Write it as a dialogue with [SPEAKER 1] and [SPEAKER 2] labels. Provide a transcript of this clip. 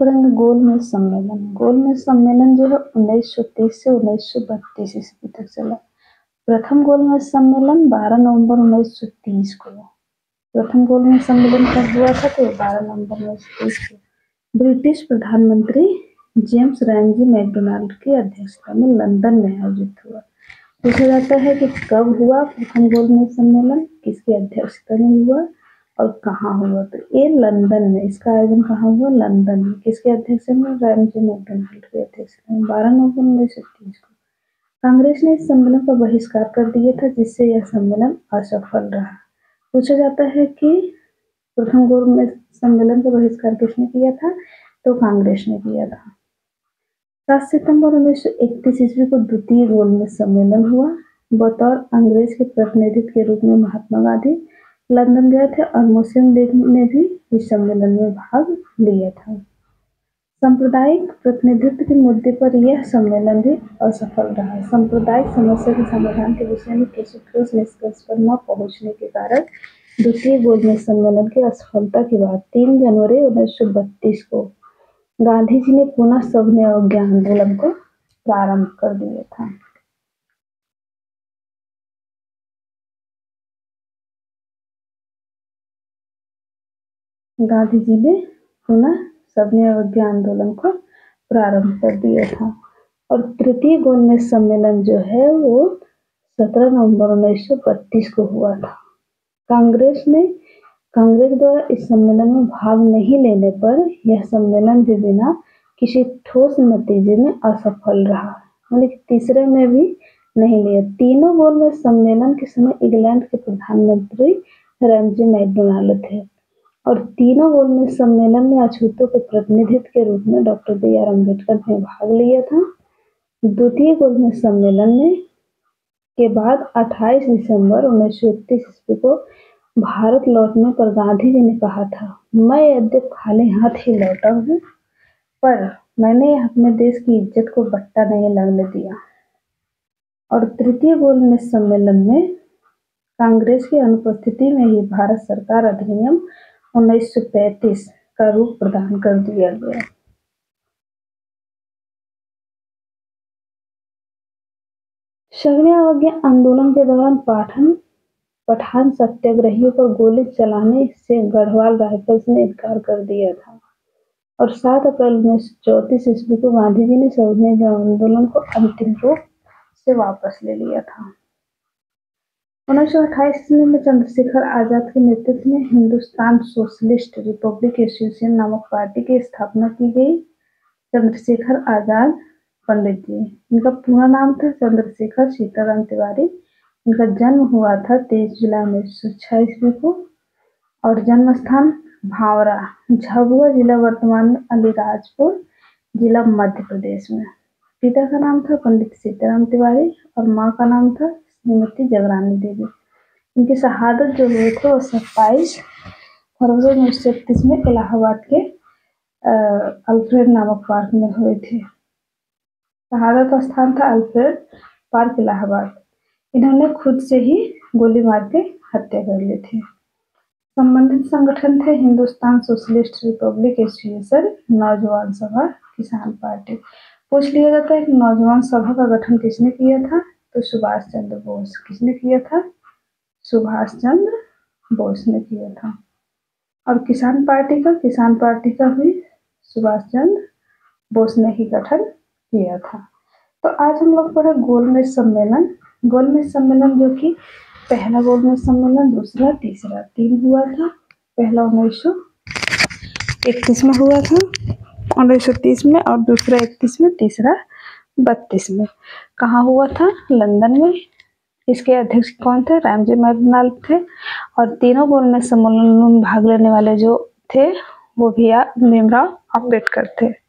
[SPEAKER 1] पढ़ेंगे गोलमेज सम्मेलन। गोलमेज सम्मेलन जो है 1930 से 1932 ईस्वी तक चला। प्रथम गोलमेज सम्मेलन 12 नवंबर 1930 को। प्रथम गोलमेज सम्मेलन कब हुआ था? तो 12 नवंबर 1930 को ब्रिटिश प्रधानमंत्री जेम्स रैमजी मैकडोनाल्ड की अध्यक्षता में लंदन में आयोजित हुआ। पूछा जाता है कि कब हुआ प्रथम गोलमेज सम्मेलन, किसकी अध्यक्षता में हुआ और कहाँ हुआ? तो ये लंदन में। इसका आयोजन कहाँ हुआ? लंदन में। किसके अध्यक्षता में? रैमजी मैकडोनाल्ड के अध्यक्षता में 12 नवंबर 1930 को। कांग्रेस ने इस सम्मेलन का बहिष्कार कर दिया था, जिससे यह सम्मेलन असफल रहा। पूछा जाता है कि प्रथम गोलमेज सम्मेलन का बहिष्कार किसने किया था? तो कांग्रेस ने किया था। 7 सितंबर 1931 ईस्वी को द्वितीय गोलमेज सम्मेलन हुआ। बतौर अंग्रेज के प्रतिनिधित्व के रूप में महात्मा गांधी लंदन गए थे और मुस्लिम लीग ने भी इस सम्मेलन में भाग लिया था। सांप्रदायिक प्रतिनिधित्व के मुद्दे पर यह सम्मेलन भी असफल रहा। सांप्रदायिक समस्या के समाधान के विषय में किसी ठोस निष्कर्ष पर न पहुंचने के कारण द्वितीय गोलमेज सम्मेलन की असफलता के बाद 3 जनवरी 1932 को गांधी जी ने पुनः सविनय अवज्ञा आंदोलन को प्रारंभ कर दिया था। गांधी जी ने पुनः सविनय अवज्ञा आंदोलन को प्रारंभ कर दिया था। और तृतीय गोलमेज सम्मेलन जो है वो 17 नवंबर 1932 को हुआ था। कांग्रेस द्वारा इस सम्मेलन में भाग नहीं लेने पर यह सम्मेलन भी बिना किसी ठोस नतीजे में असफल रहा। मतलब तीसरे में भी नहीं लिया। तीनों गोलमेज सम्मेलन के समय इंग्लैंड के प्रधानमंत्री रैमजी मैकडोनाल्ड थे और तीनों गोलमेज सम्मेलन में अछूतों के प्रतिनिधित्व के रूप में डॉक्टर बी.आर. अम्बेडकर ने भाग लिया था। द्वितीय गोलमेज सम्मेलन में के बाद 28 दिसंबर 1931 ईस्वी को भारत लौटने पर गांधी जी ने कहा था, मैं यद्यपि खाली हाथ ही लौटा हूँ, पर मैंने अपने देश की इज्जत को बट्टा नहीं लगने दिया। और तृतीय गोलमेज सम्मेलन में कांग्रेस की अनुपस्थिति में ही भारत सरकार अधिनियम 1935 का रूप प्रदान कर दिया गया। सविनय अवज्ञा आंदोलन के दौरान पठान सत्याग्रहियों पर गोली चलाने से गढ़वाल राइफल्स ने इनकार कर दिया था और 7 अप्रैल 1934 ईस्वी को गांधी जी ने सविनय आंदोलन को अंतिम रूप से वापस ले लिया था। 1928 ईस्वी में चंद्रशेखर आजाद के नेतृत्व में हिंदुस्तान सोशलिस्ट रिपब्लिक एसोसिएशन नामक पार्टी की स्थापना की गई। चंद्रशेखर आजाद पंडित जी, इनका पूरा नाम था चंद्रशेखर सीताराम तिवारी। इनका जन्म हुआ था 23 जुलाई 1906 ईस्वी को और जन्म स्थान भावरा, झाबुआ जिला, वर्तमान में अलीराजपुर जिला, मध्य प्रदेश में। पिता का नाम था पंडित सीताराम तिवारी और माँ का नाम था श्रीमती जगरानी देवी। इनकी शहादत जो हुई थी वो 27 फरवरी 1931 में इलाहाबाद के अल्फ्रेड नामक पार्क में हुई थी। शहादत का स्थान था अल्फ्रेड पार्क, इलाहाबाद। इन्होंने खुद से ही गोली मार के हत्या कर ली थी। संबंधित संगठन थे हिंदुस्तान सोशलिस्ट रिपब्लिक एसोसिएशन, नौजवान सभा, किसान पार्टी। पूछ लिया जाता है कि नौजवान सभा का गठन किसने किया था? तो सुभाष चंद्र बोस। किसने किया था? सुभाष चंद्र बोस ने किया था। और किसान पार्टी का भी सुभाष चंद्र बोस ने ही गठन किया था। तो आज हम लोग पढ़े गोलमेज सम्मेलन। गोलमेज सम्मेलन जो कि पहला गोलमेज सम्मेलन, दूसरा, तीसरा 3 हुआ था। पहला 1931 में हुआ था, 1930 में, और दूसरा 31 में, तीसरा 32 में। कहाँ हुआ था? लंदन में। इसके अध्यक्ष कौन थे? रैमजी मैकडोनाल्ड थे। और तीनों गोलमेज सम्मेलन में भाग लेने वाले जो थे वो भी भीमराव अम्बेडकर थे।